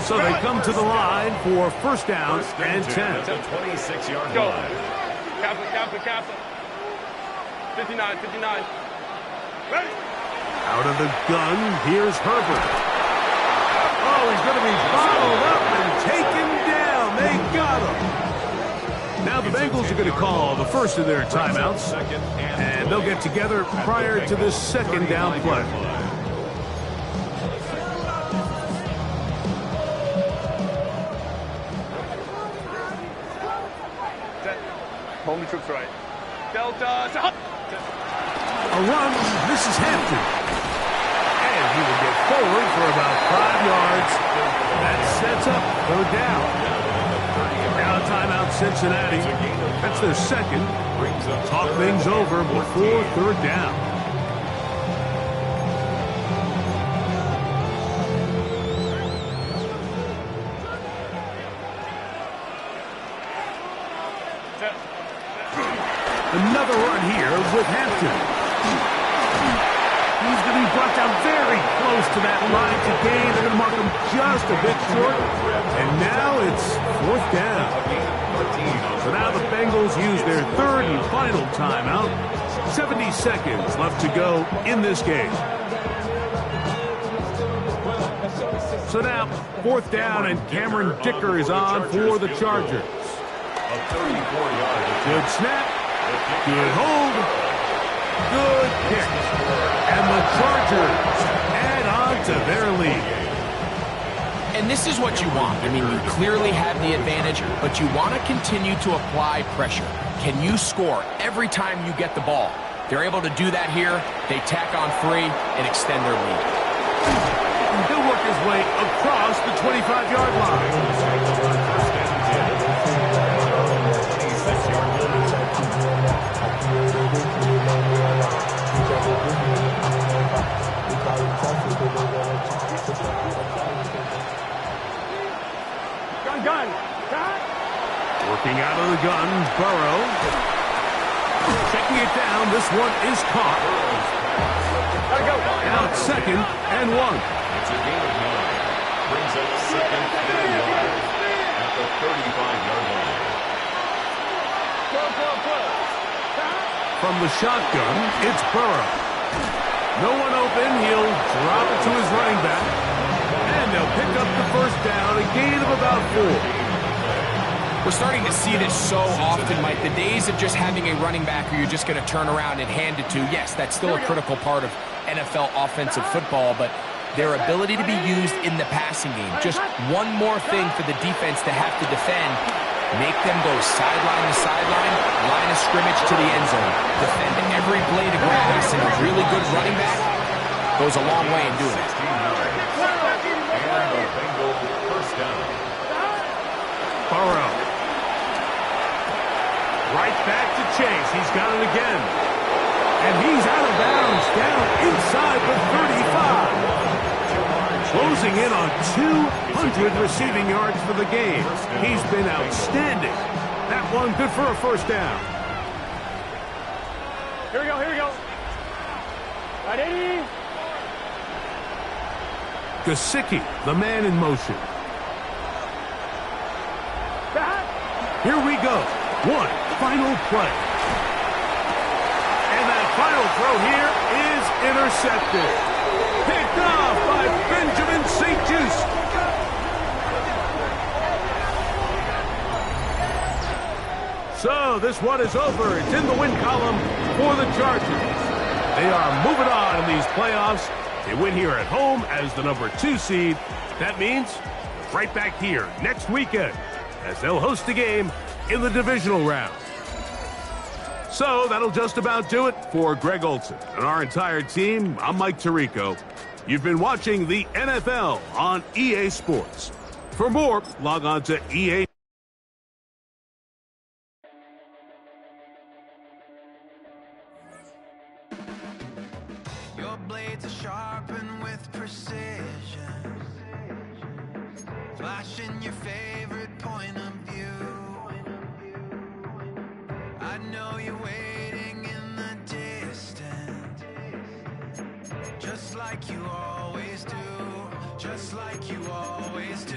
Speaker 1: So they come to the line for first down and 10.
Speaker 2: At the 26-yard
Speaker 5: Go.
Speaker 2: line.
Speaker 5: Captain. 59. Ready?
Speaker 1: Out of the gun, here's Herbert. Oh, he's going to be bottled up and taken down. They got him. Now the Bengals are going to call the first of their timeouts, and they'll get together prior to this second down play.
Speaker 3: Home troops right.
Speaker 5: Delta.
Speaker 1: A run, this is Hampton. And he will get forward for about 5 yards. That sets up third down. Now timeout Cincinnati. That's their second. Talk things over before third down. Another run here with Hampton. He's going be brought down very close to that line to gain. They're going to mark him just a bit short. And now it's 4th down. So now the Bengals use their 3rd and final timeout. 70 seconds left to go in this game. So now 4th down, and Cameron Dicker is on for the Chargers. Good snap. Good hold. Good kick. And the Chargers add on to their lead.
Speaker 4: And this is what you want. I mean, you clearly have the advantage, but you want to continue to apply pressure. Can you score every time you get the ball? They're able to do that here. They tack on 3 and extend their lead.
Speaker 1: He'll work his way across the 25-yard line.
Speaker 5: Gun.
Speaker 1: Working out of the gun, Burrow. Checking it down. This one is caught.
Speaker 5: Gotta go.
Speaker 1: Now it's 2nd and 1.
Speaker 2: It's a gain of 9. Brings up 2nd and 1 at the 35-yard line.
Speaker 5: Go.
Speaker 1: From the shotgun, it's Burrow. No one open. He'll drop it to his running back. And they'll pick up the 1st down, a gain of about 4.
Speaker 4: We're starting to see this so often, Mike. The days of just having a running back who you're just going to turn around and hand it to, yes, that's still a critical part of NFL offensive football, but their ability to be used in the passing game, just one more thing for the defense to have to defend, make them go sideline to sideline, line of scrimmage to the end zone, defend every blade of grass, and a really good running back goes a long way in doing it.
Speaker 2: And the Bengals 1st down.
Speaker 1: Burrow. Right back to Chase. He's got it again. And he's out of bounds, down inside the 35. Closing in on 200 receiving yards for the game. He's been outstanding. That one good for a 1st down.
Speaker 5: Here we go. Ready?
Speaker 1: Gesicki, the man in motion. Here we go. One final play. And that final throw here is intercepted. Picked off by Benjamin St-Juste. So this one is over. It's in the win column for the Chargers. They are moving on in these playoffs. They win here at home as the number 2 seed. That means right back here next weekend as they'll host a game in the divisional round. So that'll just about do it for Greg Olsen and our entire team. I'm Mike Tirico. You've been watching the NFL on EA Sports. For more, log on to EA.
Speaker 6: Your blades are sharpened with precision, flashing your favorite point of view. I know you're waiting in the distance, just like you always do, just like you always do.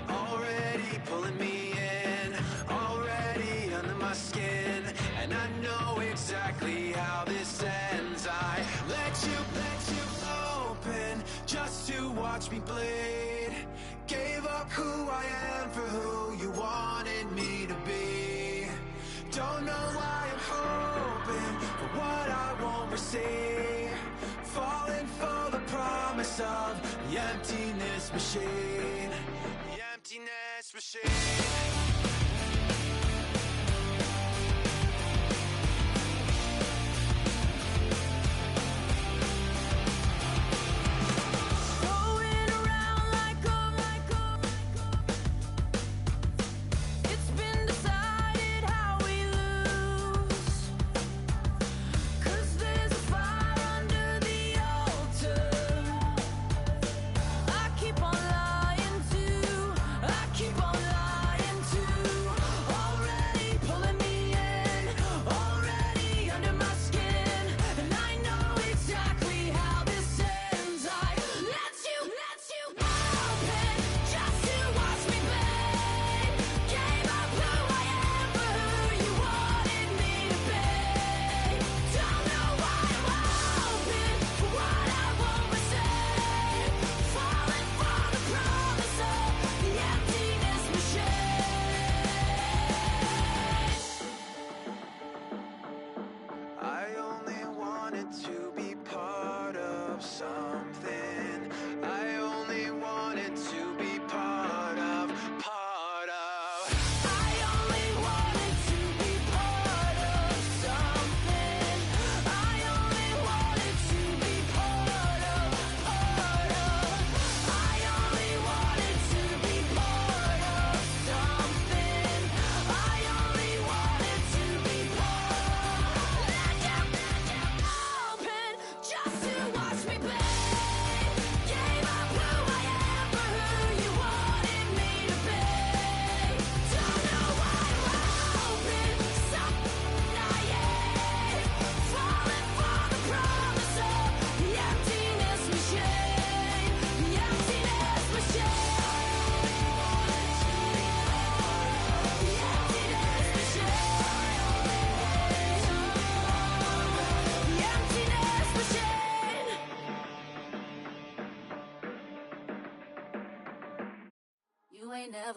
Speaker 6: Already pulling me in, already under my skin, and I know exactly how this ends. I let you open just to watch me bleed. Gave up who I am for who you wanted me to be. Don't know why I'm hoping for what I won't receive. Falling for the promise of the emptiness machine. The emptiness machine. Keep on lying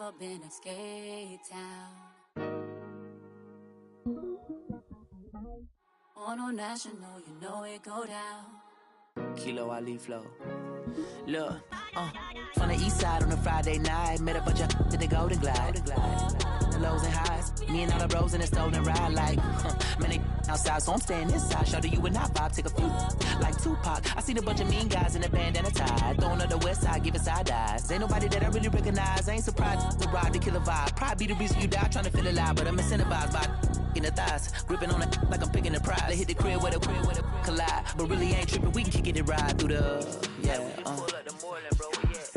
Speaker 7: never been in Skate Town. On a national, you know it go down.
Speaker 8: Kilo Ali Flow. Look, from the east side on a Friday night, met a bunch of to the Golden Glide. The lows and highs, me and all the bros in a stolen ride like, man, they outside, so I'm staying inside. Show you and I vibe, take a few, like Tupac. I seen a bunch of mean guys in a bandana tie, throwing up the west side, giving side eyes. Ain't nobody that I really recognize, I ain't surprised to ride the killer vibe. Probably be the reason you die, trying to feel alive, but I'm incentivized by in the thighs, gripping on it like I'm picking the prize. They hit the crib with a collide, but really ain't tripping. We can kick it and ride through the
Speaker 9: Pull up the Moreland, bro. Where you at?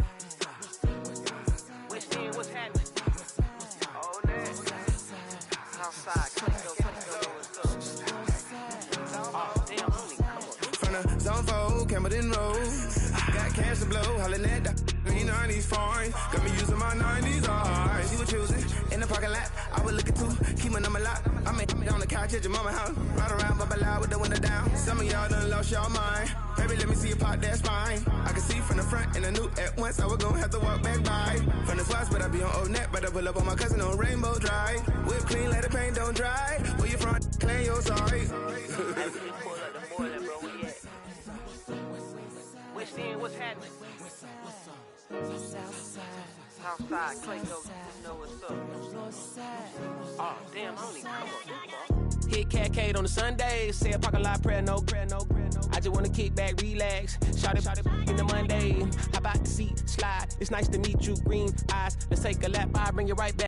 Speaker 9: What's in? What's happening? Oh, man. Southside, Clinko, what's up? Oh, damn, homie, come on.
Speaker 10: From the zone 4, Campbellton Road. Got cash to blow, hollin' at the 90s foreign. Got me using my 90s, alright. You were choosing in the parking lot. I would look at two, keep my number locked. I'm on the couch at your mama house. Ride around, bubble loud with the window down. Some of y'all done lost y'all mind. Baby, let me see you pop that spine. I can see from the front and I knew at once I was gonna have to walk back by. From the spots, but I be on Old Net. But I pull up on my cousin on Rainbow Drive. Whip clean, let the paint don't dry. Where you from? Claim your sorry.
Speaker 9: Pull up the Moreland, bro. Where you at? What's in? What's happening? Southside, Clinko, you know what's up. Oh, damn, homie, come on.
Speaker 11: Hit Catcade on the Sundays, say a parking lot prayer, no. I just wanna kick back, relax, shout it in the Monday. How about the seat slide? It's nice to meet you, green eyes. Let's take a lap, I'll bring you right back.